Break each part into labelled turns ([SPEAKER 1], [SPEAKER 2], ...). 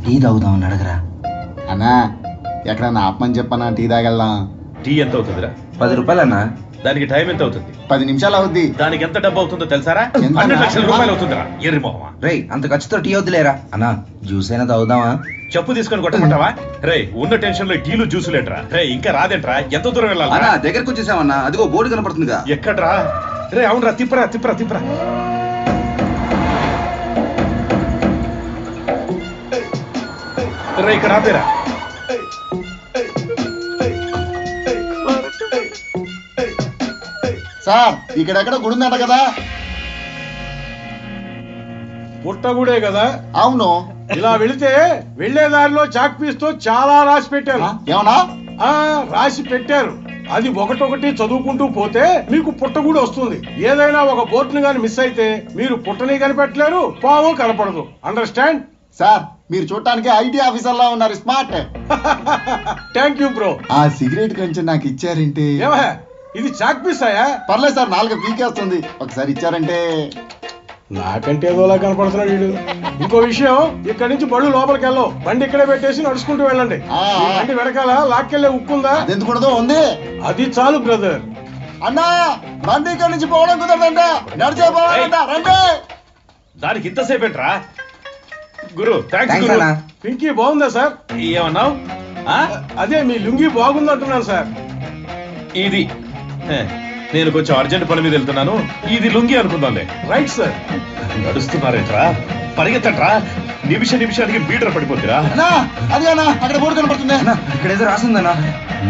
[SPEAKER 1] Tea తాగుదామని అడగరా.
[SPEAKER 2] అన్నా ఎక్కడన్నా ఆపమని చెప్పన్నా, టీ తాగెళ్దాం.
[SPEAKER 3] టీ ఎంత అవుతుందిరా?
[SPEAKER 1] 10 రూపాయలు అన్నా.
[SPEAKER 3] దానికి టైం ఎంత అవుతుంది?
[SPEAKER 2] 10 నిమిషాలు అవుద్ది.
[SPEAKER 3] దానికి ఎంత డబ్బు అవుతుందో తెలుసారా?
[SPEAKER 2] ఎంత?
[SPEAKER 3] 12 లక్షల రూపాయలు అవుతుందిరా. ఎర్రి మొహమా.
[SPEAKER 1] రేయ్ అంత ఖర్చుతో టీ వద్దులేరా అన్నా. జ్యూస్ అయినా తాగుదామా?
[SPEAKER 3] చెప్పు తీసుకొని కొట్టమంటావా? రే ఉన్న టెన్షన్ లో టీలు జ్యూసులేట్రా? రే ఇంకా రాదేంట్రా? ఎంత దూరం వెళ్ళాలి?
[SPEAKER 2] దగ్గరకు వచ్చేసామన్నా, అదిగో బోర్డు కనపడుతుందిగా.
[SPEAKER 3] ఎక్కడ్రా? రే అవునరా, తిప్పరా తిప్పరా తిప్పరా. రే ఇక్కడ ఆపేరా.
[SPEAKER 2] సార్ ఇక్కడెక్కడ గుడి ఉందట కదా?
[SPEAKER 4] పుట్టగుడే కదా?
[SPEAKER 2] అవును.
[SPEAKER 4] ఇలా వెళితే వెళ్లే దారిలో చాక్ పీస్ తో చాలా రాసి పెట్టారు.
[SPEAKER 2] ఏమన్నా?
[SPEAKER 4] రాసి పెట్టారు. అది ఒకటొకటి చదువుకుంటూ పోతే మీకు పుట్టగూడు వస్తుంది. ఏదైనా ఒక బోర్డుని గాని మిస్ అయితే మీరు పుట్టని కనిపెట్టలేరు, పాము కనపడదు. అండర్స్టాండ్?
[SPEAKER 2] సార్ మీరు చూడటానికి ఐటీ ఆఫీసర్ లా ఉన్నారు. స్మార్ట్.
[SPEAKER 4] Thank you bro.
[SPEAKER 2] ఆ సిగరెట్ కొంచెం నాకు ఇచ్చారంటే.
[SPEAKER 4] ఏమహే ఇది చాక్ పీస్ అయ్యా?
[SPEAKER 2] పర్లేదు సార్, 4 పీకేస్తుంది. ఒకసారి ఇచ్చారంటే.
[SPEAKER 4] నాకంటే ఏదోలా కనపడుతున్నాడు వీడు. ఇంకో విషయం, ఇక్కడి నుంచి బళ్ళు లోపలికి వెళ్ళవు. బండి ఇక్కడే పెట్టేసి నడుచుకుంటూ వెళ్ళండి. ఈ బండి వెనకాల లాక్కెళ్లే ఉక్కుందా?
[SPEAKER 2] ఎందుకుండదో ఉంది.
[SPEAKER 4] అది చాలు బ్రదర్.
[SPEAKER 2] అన్నా బండి ఇక్కడి నుంచి పోవడం కుదరదంట, నడిచే పోవాలంట. రండి.
[SPEAKER 3] దానికి ఇంతసేపు ఏంట్రా? గురు థ్యాంక్స్
[SPEAKER 1] థాంక్స్
[SPEAKER 3] గురు.
[SPEAKER 1] అన్నా.
[SPEAKER 4] పింకీ బాగుందా సార్?
[SPEAKER 3] ఏమన్నావు?
[SPEAKER 4] అదే మీ లుంగి బాగుందంటున్నాను సార్.
[SPEAKER 3] ఇది నేను కొంచెం అర్జెంట్ పని మీద వెళ్తున్నాను. ఇది లుంగి అనుకుందాంలే.
[SPEAKER 4] Right sir.
[SPEAKER 3] నడుస్తున్నారేట్రా? పరిగెత్తంట్రా. నిమిషానికి మీటర్ పడిపోతురా.
[SPEAKER 2] అన్నా అది అన్నా అక్కడ బోర్డు కనపడుతుంది.
[SPEAKER 1] అన్నా ఇక్కడ ఏదో రాసిందన్నా.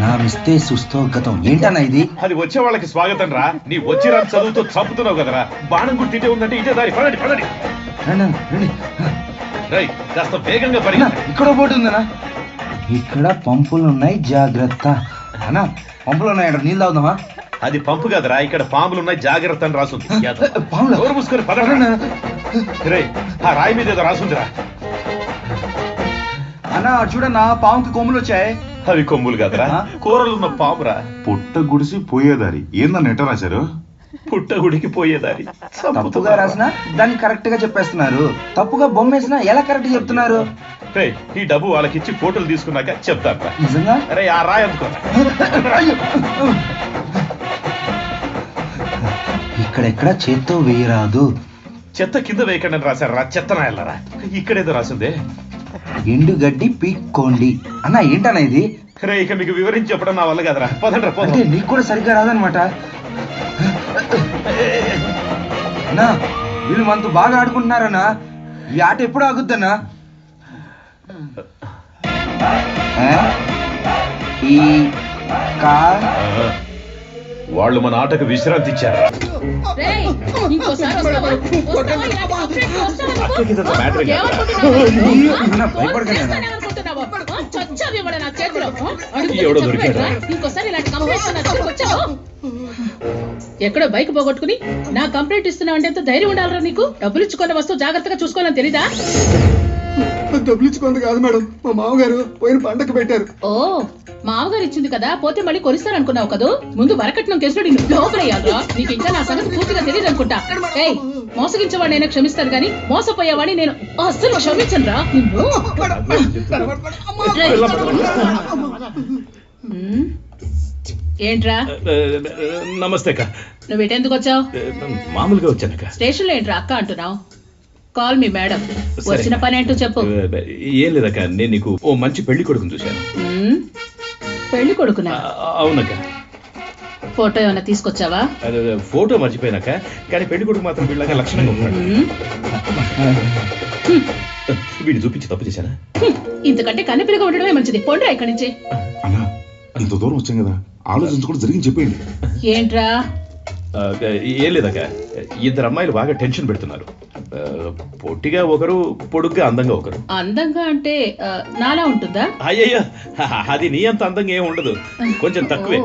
[SPEAKER 1] నా మిస్తే సుస్తో గతం. ఏంటన్నా ఇది?
[SPEAKER 3] అది వచ్చే వాళ్ళకి స్వాగతం రా. నీ వచ్చిరా చదువుతో చంపుతున్నావు కదరా. బాణం గుర్తింటే ఉందంటే ఇదే దారి. పడండి పడండి.
[SPEAKER 1] రండి రండి.
[SPEAKER 3] రై కాస్త వేగంగా
[SPEAKER 1] అన్నా,
[SPEAKER 3] పరిగెత్తండి.
[SPEAKER 1] ఇక్కడ బోర్డు ఉందన్నా. ఇక్కడ పంపులు ఉన్నాయి, జాగ్రత్త. అన్నా పంపులు ఉన్నాయి, నీళ్ళు తాగుదామా?
[SPEAKER 3] అది పంపు కదరా, ఇక్కడ పాములు ఉన్నాయి, జాగ్రత్త అని రాసుంది.
[SPEAKER 1] పాములా?
[SPEAKER 3] ఎవరు మూసుకొని పదండి. రే ఆ రాయి మీద ఏదో రాసుందిరా.
[SPEAKER 1] అన్నా చూడన్నా, పాముకి కొమ్ములు వచ్చాయి.
[SPEAKER 3] అవి కొమ్ములు కదరా, కూరలున్న పామురా.
[SPEAKER 5] పుట్ట గుడిసి పోయేదారి ఏందని ఎట్ట రాశారు?
[SPEAKER 3] పుట్టగుడికి పోయేదారి.
[SPEAKER 1] తప్పుగా రాసినా దాన్ని కరెక్ట్ గా చెప్పేస్తున్నారు. తప్పుగా బొమ్మ వేసినా ఎలా కరెక్ట్ చెప్తున్నారు?
[SPEAKER 3] రే ఈ డబ్బు వాళ్ళకిచ్చి ఫోటోలు తీసుకున్నాక చెప్తాను.
[SPEAKER 1] నిజంగా?
[SPEAKER 3] అరే ఆ రాయి అందుకో.
[SPEAKER 1] ఇక్కడెక్కడ చేత్తో వేయరాదు.
[SPEAKER 3] చెత్త కింద వేయకండి అని రాశారా? చెత్త నాయలరా. ఇక్కడేదో రాసిందే.
[SPEAKER 1] ఎండుగడ్డి పీక్కోండి. అన్నా ఏంటన్నా ఇది?
[SPEAKER 3] రే ఇక మీకు వివరించి చెప్పడం నా వల్ల కదరా. పదండ్రా
[SPEAKER 1] అంటే
[SPEAKER 3] పోదాం.
[SPEAKER 1] నీకు కూడా సరిగ్గా రాదనమాట. అన్నా వీళ్ళు మనతో బాగా ఆడుకుంటున్నారన్నా. ఈ ఆట ఎప్పుడు ఆగుద్దన్నా? ఈ కా
[SPEAKER 3] వాళ్ళు మన ఆటకు విశ్రాంతి ఇచ్చారు.
[SPEAKER 6] ఎక్కడో బైక్ పోగొట్టుకుని నా కంప్లైంట్ ఇస్తున్నావు అంటే ఎంత ధైర్యం ఉండాలరా నీకు? డబ్బులు ఇచ్చుకున్న వస్తువు జాగ్రత్తగా చూసుకోవాలని తెలీదా?
[SPEAKER 2] డబ్బులు ఇచ్చుకుంది కాదు మేడం, మా మామగారు పోయిన పండగ పెట్టారు.
[SPEAKER 6] ఓ మామగారు ఇచ్చింది కదా, పోతే మళ్ళీ కొనిస్తారనుకున్నావు కదూ. ముందు వరకట్నం కేసులో లోపలయ్యాలరా. నీకు ఇంకా నా సంగతి పూర్తిగా తెలియదు అనుకుంటా. ఏయ్ మోసగించేవాడినైనా క్షమిస్తాను కానీ మోసపోయేవాడిని నేను అస్సలు క్షమించను రా. ఏంట్రా?
[SPEAKER 3] నమస్తే అక్క.
[SPEAKER 6] నువ్వు ఇటెందుకు వచ్చావు?
[SPEAKER 3] మామూలుగా వచ్చానక్క.
[SPEAKER 6] స్టేషన్ లో ఏంట్రా అక్క అంటున్నావు? Call me madam. వచ్చిన పని ఏంటో చెప్పు.
[SPEAKER 3] ఏం లేదక్క, నేను నీకు ఓ మంచి పెళ్లి కొడుకుని చూశాను.
[SPEAKER 6] పెళ్లి కొడుకునా?
[SPEAKER 3] అవునక్క.
[SPEAKER 6] ఫోటో ఏమైనా తీసుకొచ్చావా?
[SPEAKER 3] ఫోటో మర్చిపోయినాక, కానీ పెళ్లి కొడుకు మాత్రం వీళ్ళగా లక్షణంగా ఉంటాడు. వీడిని చూపించి తప్పు చేశానా?
[SPEAKER 6] ఇంతకంటే కన్నెపిల్లగా ఉండడమే మంచిది. పోండ్రా ఇక్కడి నుంచి.
[SPEAKER 5] అన్నా ఇంత దూరం వచ్చాం కదా, ఆలోచించకుండా జరిగింది చెప్పేయండి.
[SPEAKER 6] ఏంట్రా?
[SPEAKER 3] ఏం లేదక్క, 2 అమ్మాయిలు బాగా టెన్షన్ పెడుతున్నారు. పొట్టిగా ఒకరు, పొడుగ్గా అందంగా ఒకరు.
[SPEAKER 6] అందంగా అంటే నాలా ఉంటుందా?
[SPEAKER 3] అయ్యయ్యో అది నీ అంత అందంగా ఏం ఉండదు, కొంచెం తక్కువే.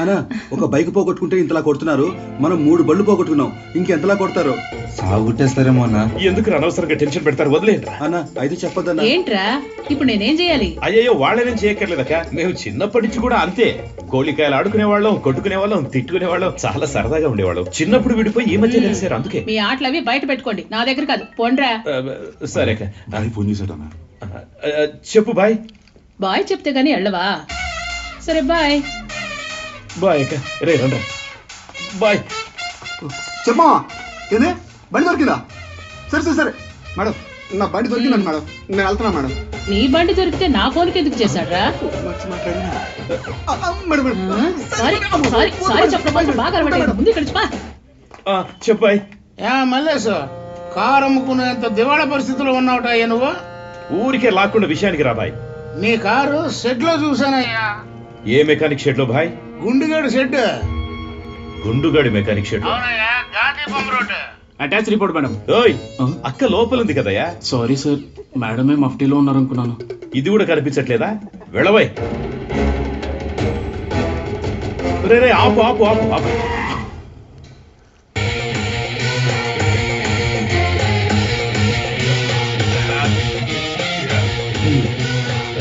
[SPEAKER 2] అన్నా ఒక బైక్ పోగొట్టుకుంటే ఇంతలా కొడుతున్నారు, మనం 3 బళ్ళు పోగొట్టుకున్నాం, ఇంకెంతలా కొడతారు?
[SPEAKER 1] సాగుట్టేస్తారేమో అన్న.
[SPEAKER 3] ఎందుకు అనవసరంగా టెన్షన్ పెడతారు, వదిలేంట్రా.
[SPEAKER 2] అన్నా అయితే చెప్పొద్దన్నా.
[SPEAKER 6] ఏంట్రా ఇప్పుడు నేనేం చేయాలి?
[SPEAKER 3] అయ్యయ్యో వాళ్ళేనేం చేయక్కర్లేదక్క, మేము చిన్నప్పటి నుంచి కూడా అంతే. గోళికాయలు ఆడుకునే వాళ్ళం, కొట్టుకునే వాళ్ళం, తిట్టుకునే వాళ్ళం, చాలా సరదాగా ఉండేవాళ్ళం. చిన్నప్పుడు విడిపోయి ఈ మధ్య కలిసారు, అందుకే.
[SPEAKER 6] మీ ఆటలు అవి బయట పెట్టుకోండి, నా దగ్గర కాదు. పోండ్రా.
[SPEAKER 3] సరే
[SPEAKER 5] ఫోన్ చేశాడన్నా.
[SPEAKER 3] చెప్పు బాయ్.
[SPEAKER 6] బాయ్ చెప్తే గానీ వెళ్ళవా? సరే బాయ్.
[SPEAKER 3] బాయ్ అక్క. రే రండి బాయ్.
[SPEAKER 2] చెప్పమా ఏంది బండి దొరికిందా? సరే సరే సరే మేడం, నా బండి దొరికిందండి మేడం, నేను వెళ్తున్నా మేడం.
[SPEAKER 6] నీ బండి దొరికితే నా ఫోన్కి ఎందుకు చేశాడ్రా? సారీ సారీ సారీ చెప్పడం బాగా అలవాటైంది. ముందు ఇక్కడ చెప్పా.
[SPEAKER 3] చెప్పు బాయ్.
[SPEAKER 4] మల్లేశ్, కారు అమ్ముకునేంత దివాళా పరిస్థితిలో ఉన్నావుటయ్యా నువ్వు?
[SPEAKER 3] ఊరికే లాక్కున్న విషయానికి రా బాయ్.
[SPEAKER 4] నీ కారు షెడ్ లో చూసానయ్యా.
[SPEAKER 3] ఏ మెకానిక్ షెడ్ లో బాయ్?
[SPEAKER 4] గుండుగాడు షెడ్.
[SPEAKER 3] గుండుగాడి మెకానిక్ షెడ్.
[SPEAKER 4] అవునయ్యా, గాంధీ బొమ్మ రోడ్.
[SPEAKER 7] Attach report madam.
[SPEAKER 3] ఓయ్ అక్క లోపల ఉంది కదయ్యా.
[SPEAKER 7] సారీ సార్, మేడమే మఫ్టీలో ఉన్నారనుకున్నాను.
[SPEAKER 3] ఇది కూడా కనిపించట్లేదా? వెళ్ళబోయ్. రే రే ఆపు ఆపు ఆపు ఆపు.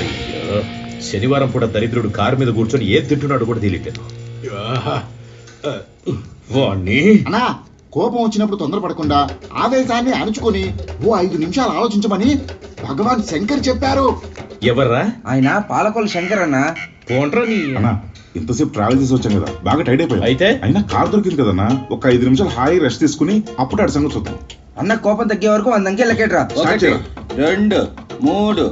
[SPEAKER 3] అయ్యో, శనివారం పూట దరిద్రుడు కారు మీద కూర్చొని ఏం తింటున్నాడు కూడా తెలియట్లేదు. వాణ్ణి
[SPEAKER 8] అన్నా, కోపం వచ్చినప్పుడు తొందరపడకుండా ఆవేశాన్ని అణుచుకొని ఓ 5 నిమిషాలు ఆలోచించమని భగవాన్ శంకర్ చెప్పారు.
[SPEAKER 3] ఎవర్రా?
[SPEAKER 1] ఆయన పాలకొల్లు శంకర్ అన్న.
[SPEAKER 3] పోండ్రా నీ.
[SPEAKER 5] అన్నా ఇంతసేపు ట్రావెల్ చేసి వచ్చాం కదా, బాగా టైట్ అయిపోయాం.
[SPEAKER 3] అయితే
[SPEAKER 5] అయినా కార్ దొరికింది కదన్నా, ఒక 5 నిమిషాలు హాయి రెస్ట్ తీసుకుని అప్పుడు ఆడి సంగతి చూద్దాం.
[SPEAKER 1] అన్న కోపం తగ్గే వరకు 100 అంకె లెక్కేట్రా.
[SPEAKER 5] 1
[SPEAKER 1] 2 3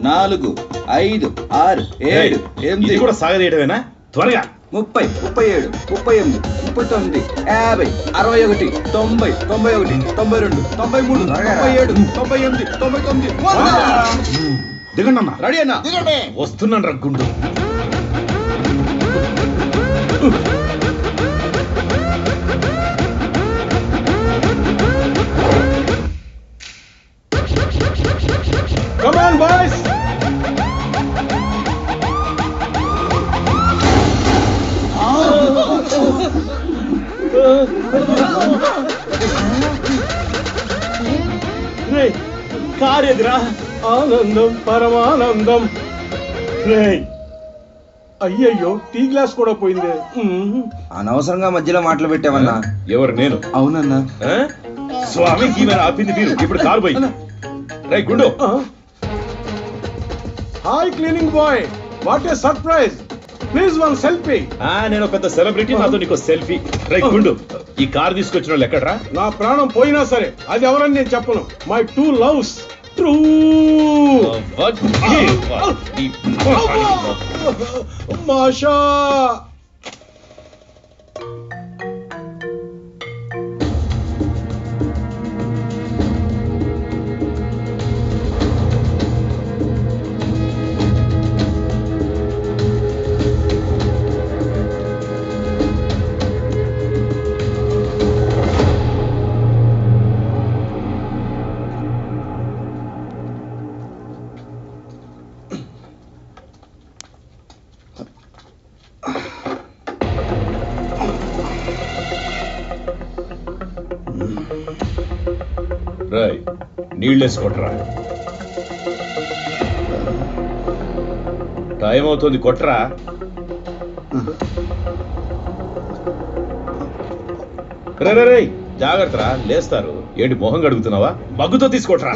[SPEAKER 1] 4 5 6 7
[SPEAKER 3] ఇది
[SPEAKER 1] 8
[SPEAKER 3] కూడా సాగదీయటమేనా? త్వరగా.
[SPEAKER 1] 30 37 38 39 50 61 90 91 92 93 97 98 99
[SPEAKER 5] దిగండి అన్న.
[SPEAKER 1] రెడీ అన్న.
[SPEAKER 3] వస్తున్నాను రా గుండు.
[SPEAKER 4] Come on, boys!
[SPEAKER 3] కారు ఎదురా.
[SPEAKER 4] ఆనందం పరమానందం. రేయ్, అయ్యయ్యో టీ గ్లాస్ కూడా పోయింది.
[SPEAKER 1] అనవసరంగా మధ్యలో మాటలు పెట్టావన్నా.
[SPEAKER 3] ఎవరు? నేను.
[SPEAKER 1] అవునన్నా.
[SPEAKER 3] ఆ? స్వామికి ఈమె ఆపింది మీరు. ఇప్పుడు కారు పోయి. రే గుండు.
[SPEAKER 4] Hi cleaning boy, what a surprise. Please one selfie.
[SPEAKER 3] నేను పెద్ద సెలబ్రిటీ, నాతో నీకు సెల్ఫీ. రే గుండు, ఈ కారు తీసుకొచ్చిన వాళ్ళు ఎక్కడ్రా?
[SPEAKER 4] నా ప్రాణం పోయినా సరే అది ఎవరని నేను చెప్పను. My two loves true. మాషా.
[SPEAKER 3] రాయ్ నీళ్ళేసుకొట్రా. టైం అవుతుంది, కొట్రా. రే రే రే జాగ్రత్త, లేస్తారు. ఏంటి మొహం కడుగుతున్నావా? మగ్గుతో తీసుకొట్రా.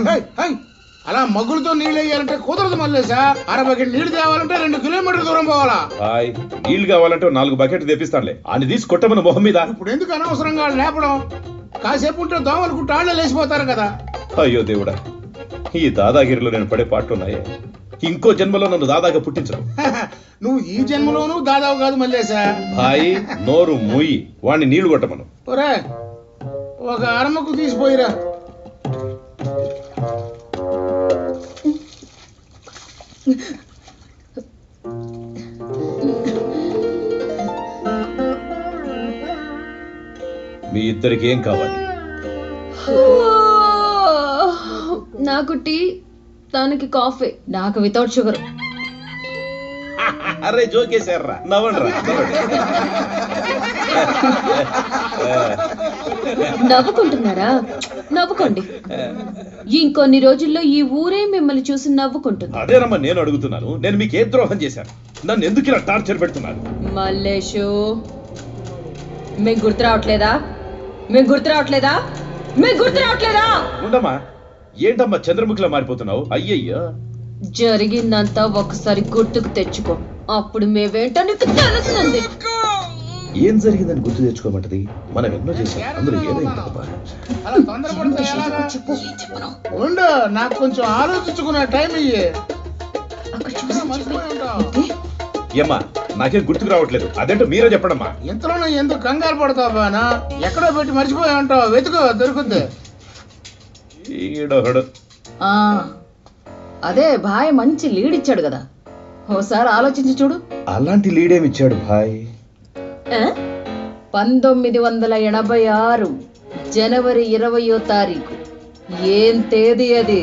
[SPEAKER 4] అలా మగ్గులతో నీళ్ళు వేయాలంటే కుదరదు మల్లేసా. 60 బకెట్ నీళ్లు తేవాలంటే 2 కిలోమీటర్ల దూరం పోవాలా.
[SPEAKER 3] హాయ్, నీళ్లు కావాలంటే 4 బకెట్లు తెప్పిస్తానులే. అని తీసి కొట్టమని మొహం మీద.
[SPEAKER 4] ఇప్పుడు ఎందుకు అనవసరంగా లేపడం? కాసేపు ఉంటే దోమలు కుట్టాళ్ళే లేచిపోతారు కదా.
[SPEAKER 3] అయ్యో దేవుడా, ఈ దాదాగిరిలో నేను పడే పాటలున్నాయే. ఇంకో జన్మలో నన్ను దాదాగా పుట్టించరు.
[SPEAKER 4] నువ్వు ఈ జన్మలోనూ దాదావు కాదు మల్లేసా.
[SPEAKER 3] హాయ్, నోరు మూయి, వాడిని నీళ్లు కొట్టమను.
[SPEAKER 4] ఒరే, ఒక అరమకు తీసిపోయిరా.
[SPEAKER 3] మీ ఇద్దరికి ఏం కావాలి?
[SPEAKER 9] నాకు టీ, తనకి కాఫీ, నాకు వితౌట్ షుగర్.
[SPEAKER 3] అరే జోకేశారా, నవ్వండి.
[SPEAKER 9] నవ్వుకుంటున్నారా? నవ్వుకోండి. ఇంకొన్ని రోజుల్లో ఈ ఊరే మిమ్మల్ని చూసి నవ్వుకుంటుంది.
[SPEAKER 3] అదేనమ్మా నేను అడుగుతున్నాను. నేను మీకు ఏ ద్రోహం చేశాను? నన్ను ఎందుకు ఇలా టార్చర్ పెడుతున్నారు?
[SPEAKER 9] మల్లేషు, మీకు గుర్తు రావట్లేదా? మీకు గుర్తు రావట్లేదా? మీకు గుర్తు రావట్లేదా?
[SPEAKER 3] ఉండమ్మా, ఏంటమ్మా చంద్రముఖిలా మారిపోతున్నావు? అయ్యయ్యో,
[SPEAKER 9] జరిగిందంతా ఒకసారి గుర్తుకు తెచ్చుకో, అప్పుడు మేవేంటో నీకు తెలుస్తుంది.
[SPEAKER 3] ఏం జరిగిందని గుర్తు తెచ్చుకోమంటది? మనం ఎన్నో చేసాం, అందులో ఏదైందబ్బా?
[SPEAKER 4] అలా తొందరపడితే ఎలాగా? ఉండు, నాకు కొంచెం ఆలోచించుకునే టైం ఇయ్యి.
[SPEAKER 3] ఏమ్మా, నాకేం గుర్తుకు రావట్లేదు. అదేంటో మీరే చెప్పడమ్మా.
[SPEAKER 4] ఇంతలోనే ఎందుకు కంగారు పడతావు బానా? ఎక్కడో పెట్టి మర్చిపోయి ఉంటావు, వెతుకో దొరుకుద్ది.
[SPEAKER 3] ఈడొకడు.
[SPEAKER 9] అదే భాయ్ మంచి లీడ్ ఇచ్చాడు కదా, ఓసారి ఆలోచించి చూడు.
[SPEAKER 3] అలాంటి లీడేమిచ్చాడు భాయ్?
[SPEAKER 9] 1986 జనవరి 20వ తారీఖు. ఏం తేదీ అది?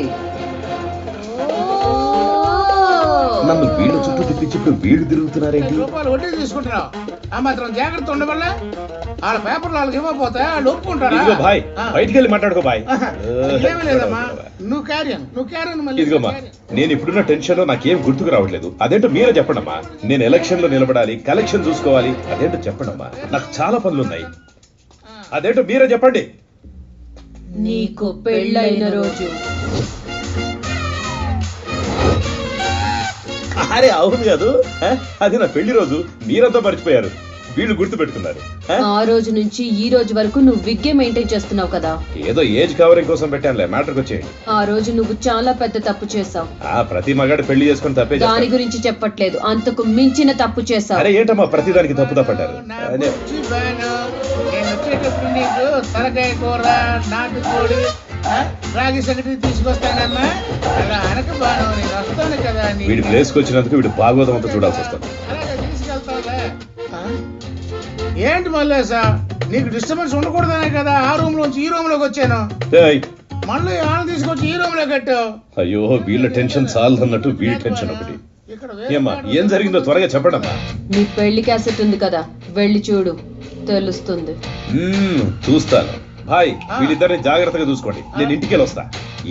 [SPEAKER 3] నన్ను వీళ్ళ చుట్టూ తిప్పించి ఇప్పుడు వీళ్ళు తిరుగుతున్నారేంటి?
[SPEAKER 4] రూపాయలు వడ్డీ తీసుకుంటున్నావు, ఆ మాత్రం జాగ్రత్త ఉండవల్ల. వాళ్ళ పేపర్లు వాళ్ళకి ఇవ్వకపోతే వాళ్ళు ఒప్పుకుంటారా?
[SPEAKER 3] ఇదిగో భాయ్, బయటికి వెళ్ళి మాట్లాడుకో భాయ్.
[SPEAKER 4] ఏమీ లేదమ్మా, నువ్వు క్యారియన్ మళ్ళీ.
[SPEAKER 3] ఇదిగోమ్మా, నేను ఇప్పుడున్న టెన్షన్ లో నాకేం గుర్తుకు రావట్లేదు. అదేంటో మీరే చెప్పండమ్మా. నేను ఎలక్షన్ లో నిలబడాలి, కలెక్షన్ చూసుకోవాలి. అదేంటో చెప్పండమ్మా, నాకు చాలా పనులు ఉన్నాయి. అదేంటో మీరే చెప్పండి.
[SPEAKER 9] నీకు పెళ్ళైన రోజు.
[SPEAKER 3] అరే అవును కాదు, అది నా పెళ్లి రోజు. మీరంతా మర్చిపోయారు, వీళ్ళు గుర్తు పెట్టుకున్నారు.
[SPEAKER 9] ఆ రోజు నుంచి ఈ రోజు వరకు నువ్వు విగ్గే మెయింటైన్ చేస్తున్నావు కదా.
[SPEAKER 3] ఏదో ఏజ్ కవరింగ్ కోసం పెట్టానులే, మ్యాటర్కి వచ్చేయండి.
[SPEAKER 9] ఆ రోజు నువ్వు చాలా పెద్ద తప్పు చేసావు.
[SPEAKER 3] ప్రతి మగాడు పెళ్లి చేసుకుని తప్పే
[SPEAKER 9] దాని
[SPEAKER 3] చేస్తాడు.
[SPEAKER 9] గురించి చెప్పట్లేదు, అంతకు మించిన తప్పు చేసావు.
[SPEAKER 3] అరే ఏంటమ్మా ప్రతి దానికి తప్పు తప్పంటారు?
[SPEAKER 4] నేను వచ్చేటప్పుడు నీకు తలకాయ కూర, నాటుకోడి, రాగి సంగటి తీసుకొస్తానమ్మా. అలా అనక బాను, నేను వస్తాను కదా.
[SPEAKER 3] వీడి ప్లేస్కి వచ్చినందుకు వీడు భాగవతం అంతా చూడాల్సి వస్తుంది.
[SPEAKER 4] అలాగే తీసుకెళ్తావులే. ఏంటి మల్లేసా, నీకు డిస్టర్బెన్స్ ఉండకూడదనే కదా ఆ రూమ్ లోంచి ఈ రూమ్ లోకి వచ్చాను.
[SPEAKER 3] ఏయ్,
[SPEAKER 4] మళ్ళీ ఆళ్ళని తీసుకొచ్చి ఈ రూమ్ లో కట్టావు.
[SPEAKER 3] అయ్యో వీళ్ళ టెన్షన్ చాలదన్నట్టు వీడి టెన్షన్ ఒకటి. ఏమ్మా ఏం జరిగిందో త్వరగా చెప్పడమ్మా.
[SPEAKER 9] నీ పెళ్లి క్యాసెట్ ఉంది కదా, వెళ్ళి చూడు, తెలుస్తుంది.
[SPEAKER 3] చూస్తాను భాయ్, వీళ్ళిద్దరిని జాగ్రత్తగా చూసుకోండి. నేను ఇంటికి వెళ్ళి వస్తా.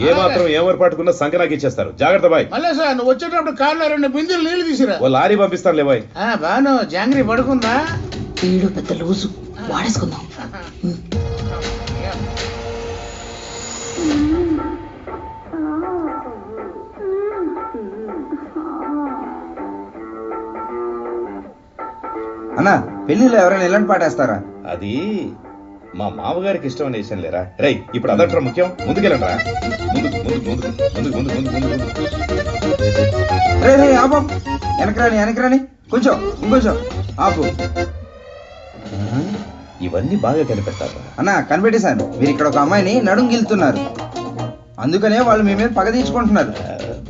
[SPEAKER 3] ఏ మాత్రం ఏమరపాటుకున్నా సంఖ్య నాకు ఇచ్చేస్తారు. జాగ్రత్త బాయ్.
[SPEAKER 4] మల్లేసా, నువ్వు వచ్చేటప్పుడు కార్లో 2 బిందెలు నీళ్లు తీసిరా.
[SPEAKER 3] ఓ లారీ పంపిస్తానులే బాయ్.
[SPEAKER 4] బాను, జాంగ్రీ పడుకుందా?
[SPEAKER 9] వీడు పెద్ద లూజు, వాడేసుకుందాం.
[SPEAKER 1] అన్నా, పెళ్లిలో ఎవరైనా ఎలాంటి పాటేస్తారా?
[SPEAKER 3] అది మా మామగారికి ఇష్టం వేసాను లేరా. రై ఇప్పుడు అదట్రా ముఖ్యం. ముందుకెళ్ళండి రా.
[SPEAKER 1] రే రే ఆపం, వెనకరాని కొంచెం ఇంకొంచెం ఆపు.
[SPEAKER 3] ఇవన్నీ బాగా కనిపెట్టారా?
[SPEAKER 1] అన్నా కనిపెట్టేశాను. మీరు ఇక్కడ ఒక అమ్మాయిని నడుం గిలుతున్నారు, అందుకనే వాళ్ళు మీ మీద పగ తీర్చుకుంటున్నారు.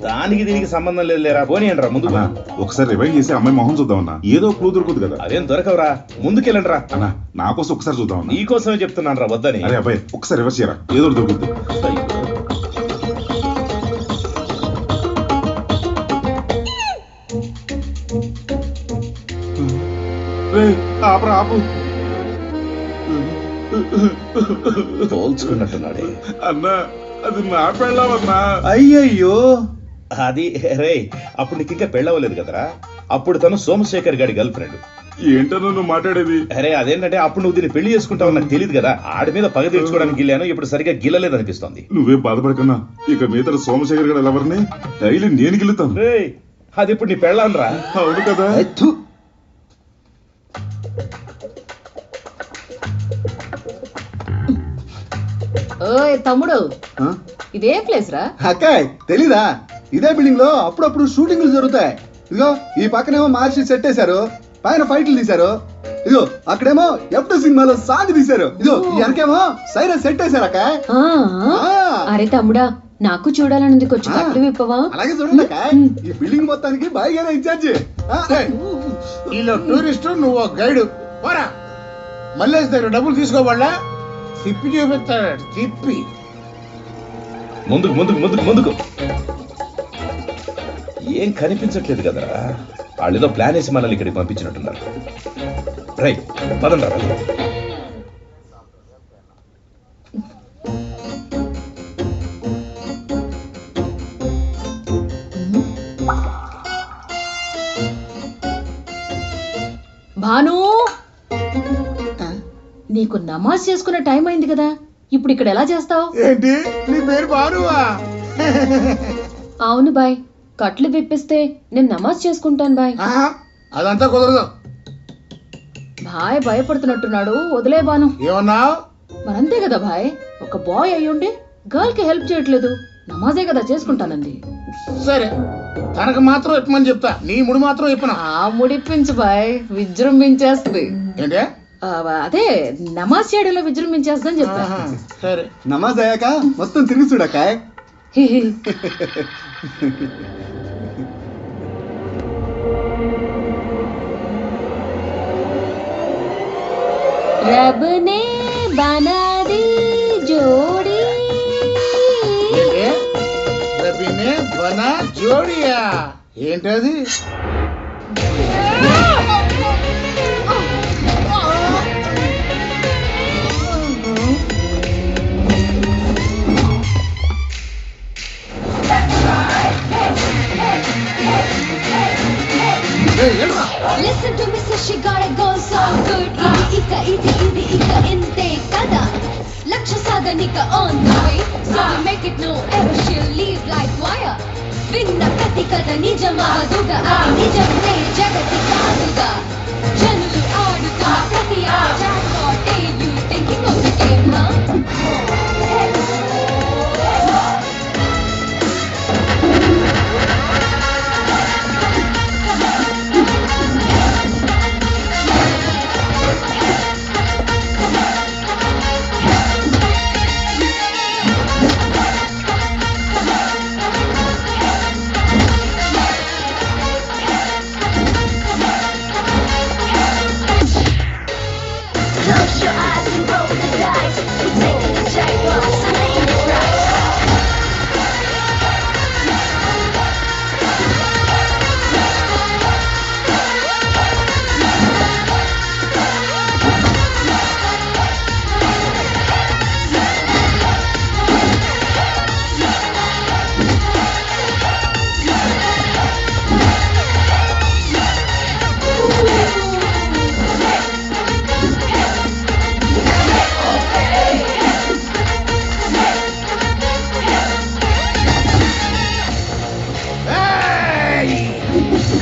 [SPEAKER 3] దానికి దీనికి సంబంధం లేదు లేరా. పోనీయండి రా ముందు.
[SPEAKER 5] ఒకసారి రివైండ్ చేసి అమ్మాయి మొహం చూద్దామన్నా, ఏదో క్లూ దొరుకుతుంది కదా.
[SPEAKER 3] అదేం దొరకవరా, ముందుకెళ్ళండి రా.
[SPEAKER 5] అన్నా నా కోసం ఒకసారి చూద్దామన్నా.
[SPEAKER 3] నీకోసమే చెప్తున్నాను రా వద్దని.
[SPEAKER 5] అరే అబ్బాయి ఒకసారి రివర్స్ చేయరా, ఏదో దొరుకుతుంది. ఆపరా ఆపు.
[SPEAKER 3] పోల్చుకున్నట్టున్నాడే.
[SPEAKER 5] అన్నా అది నా పెళ్ళామన్నా.
[SPEAKER 1] అయ్యయ్యో,
[SPEAKER 3] అది రే అప్పుడు నీకు ఇంకా పెళ్ళవలేదు కదరా. అప్పుడు తను సోమశేఖర్ గారి గర్ల్ ఫ్రెండ్.
[SPEAKER 5] ఏంటన్నా నువ్వు మాట్లాడేది?
[SPEAKER 3] అరే అదేంటంటే అప్పుడు నువ్వు దీన్ని పెళ్లి చేసుకుంటావు నాకు తెలియదు కదా. ఆడి మీద పగ తీర్చుకోవడానికి గిల్లాను, ఇప్పుడు సరిగా గిల్లలేదు అనిపిస్తుంది.
[SPEAKER 5] నువ్వేం బాధపడకన్నా, ఇక మీద సోమశేఖర్ గారు ఎవరిని డైలీ నేను గిల్లుతాను.
[SPEAKER 3] రే అది ఇప్పుడు నీ పెళ్ళాన్రా.
[SPEAKER 5] అవును కదా.
[SPEAKER 9] ఓయ్ తమ్ముడు, ఇదే ప్లేస్ రా?
[SPEAKER 2] అక్కాయ్ తెలీదా? ఇదే బిల్డింగ్ లో అప్పుడప్పుడు షూటింగ్లు జరుగుతాయి. ఇదిగో ఈ పక్కనేమో మార్చి సెట్ వేశారు, పైన ఫైట్లు తీశారు. ఇదిగో అక్కడేమో ఎఫ్ట సినిమాలో సాంగ్ తీశారు. ఇదిగో ఈ వెనకేమో సైరన్ సెట్ వేశారు అక్కాయ్.
[SPEAKER 9] అరే తమ్ముడా, నాకు చూడాలనుంది, కొంచెం కట్లు విప్పవా?
[SPEAKER 2] అలాగే చూడండి అక్కాయ్, ఈ బిల్డింగ్ మొత్తానికి బాయిగానే ఇన్ఛార్జి.
[SPEAKER 4] వీళ్ళు టూరిస్టు, నువ్వు గైడు. పోరా, మల్లేష్ దగ్గర డబ్బులు తీసుకోవాలా? తిప్పి చూపిస్తాడు, తిప్పి.
[SPEAKER 3] ముందుకు ముందుకు ముందుకు ముందుకు. ఏం కనిపించట్లేదు కదరా. వాళ్ళు ఏదో ప్లాన్ వేసి మనల్ని ఇక్కడికి పంపించినట్టున్నారు. రై పదండి రా.
[SPEAKER 9] భాను, నీకు నమాజ్ చేసుకునే టైం అయింది కదా, ఇప్పుడు ఇక్కడ ఎలా చేస్తావు?
[SPEAKER 4] ఏంటి నీ పేరు బారువా?
[SPEAKER 9] అవును బాయ్, కట్లు విప్పిస్తే నేను నమాజ్ చేసుకుంటాను బాయ్.
[SPEAKER 4] ఆహా, అదంతా కుదరదు.
[SPEAKER 9] బాయ్ భయపడుతున్నట్టున్నాడు, వదిలే బాను.
[SPEAKER 4] ఏమన్నా?
[SPEAKER 9] మరంతే కదా బాయ్, ఒక బాయ్ అయ్యుండి గర్ల్ కి హెల్ప్ చేయట్లేదు, నమాజే కదా చేసుకుంటానంది.
[SPEAKER 4] సరే, తనకు మాత్రం ఇప్పమని చెప్తా, నీ ముడి మాత్రం ఇప్పను.
[SPEAKER 9] ఆ ముడిపించు బాయ్, విజృంభించేస్తుంది.
[SPEAKER 4] ఏంటే?
[SPEAKER 9] అదే నమాజ్ చేయడంలో విజృంభించేస్తుందని చెప్తా.
[SPEAKER 4] ఆహా, సరే.
[SPEAKER 2] నమాజ్ అయ్యాక మొత్తం తిరిగి చూడకాయ్.
[SPEAKER 9] रब ने बना दी जोड़ी.
[SPEAKER 4] ఏంటే? రబీనే బనా జోడియా? ఏంటది?
[SPEAKER 10] Listen to me, sis, she got it going so good. Idi ika inte kada. Laksha sadanika on the way, so we make it no ever she'll leave like wire. Vinna prati kada nijamaduga, adi nijamne jagati kaduga. Janulu aduga prati jackpot. Hey, you thinking of the game, huh? Close your eyes and roll the dice. We're taking the jackpot, so name your price.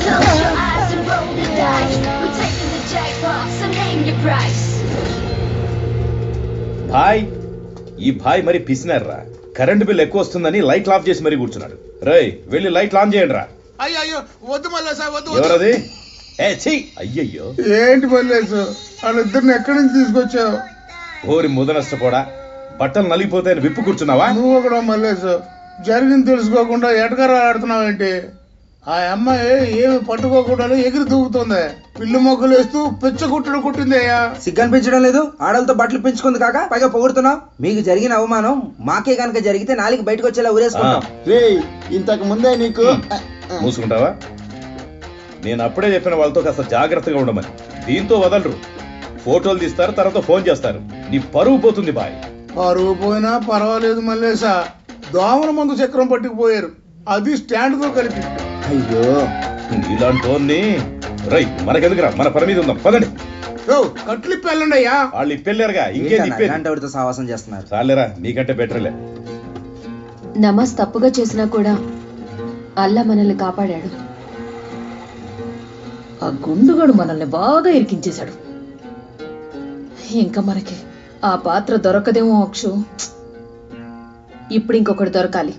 [SPEAKER 10] Close your eyes and roll the dice. We're taking the jackpot, so name your price.
[SPEAKER 3] భాయ్, ఈ భాయ్ మరి పిసినారా. Current bill ఎక్కువ వస్తుందని light of చేసి మరీ కూర్చున్నాడు. రేయ్, వెళ్ళి light on చేయండి రా.
[SPEAKER 4] అయ్యో వద్దు మల్లేసా, వద్దు.
[SPEAKER 3] ఎవరది? ఏ ఛీ, అయ్యయ్యో.
[SPEAKER 4] ఏంటి మల్లేసు, వాళ్ళిద్దరిని ఎక్కడి నుంచి తీసుకొచ్చావు?
[SPEAKER 3] ఓరి ముద నష్టపోడా, బట్టలు నలిగిపోతాయని విప్పు కూర్చున్నావా?
[SPEAKER 4] నువ్వు కూడా మల్లేసు, జరిగింది తెలుసుకోకుండా ఎటకరా ఆడుతున్నావేంటి? ఆ అమ్మాయి ఏమి పట్టుకోకుండా ఎగిరి దూకుతుంది, పిల్లి మొక్కలు వేస్తూ పిచ్చ కుట్టడు కుట్టిందయ్యా.
[SPEAKER 1] సిగ్గనిపించడం లేదు? ఆడలతో బట్టలు పెంచుకుంది కాక పైగా పొగుడుతున్నావు. మీకు జరిగిన అవమానం మాకే గనక జరిగితే నాలుగు బయటకు వచ్చేలా ఊరేసుకుంటాం.
[SPEAKER 8] రే ఇంతకు ముందే నీకు
[SPEAKER 3] మూసుకుంటావా? నేను అప్పుడే చెప్పిన వాళ్ళతో కాస్త జాగ్రత్తగా ఉండమని. దీంతో వదలరు, ఫోటోలు తీస్తారు, తర్వాత ఫోన్ చేస్తారు. నీ పరువు పోతుంది బాయ్.
[SPEAKER 4] పరువు పోయినా పర్వాలేదు మల్లేసా, దోమల మందు చక్రం పట్టుకుపోయారు, అది స్టాండ్ తో కలిపి.
[SPEAKER 8] అయ్యో
[SPEAKER 3] ఇలాంటి రై, మనకెందుకురా, మన పని మీద ఉందాం, పదండి.
[SPEAKER 4] కట్లిప్పి వెళ్ళండి అయ్యా.
[SPEAKER 3] వాళ్ళు ఇప్పెళ్ళారుగా, ఇంకేం ఇప్పేది?
[SPEAKER 1] ఇలాంటి వాడితో సావాసం చేస్తున్నారు.
[SPEAKER 3] చాలేరా, నీకంటే బెటర్లే.
[SPEAKER 9] నమాజ్ తప్పుగా చేసినా కూడా అల్లా మనల్ని కాపాడాడు. ఆ గుండుగడు మనల్ని బాగా ఇరికించేశాడు. ఇంకా మనకి ఆ పాత్ర దొరకదేమో అక్షు. ఇప్పుడు ఇంకొకటి దొరకాలి.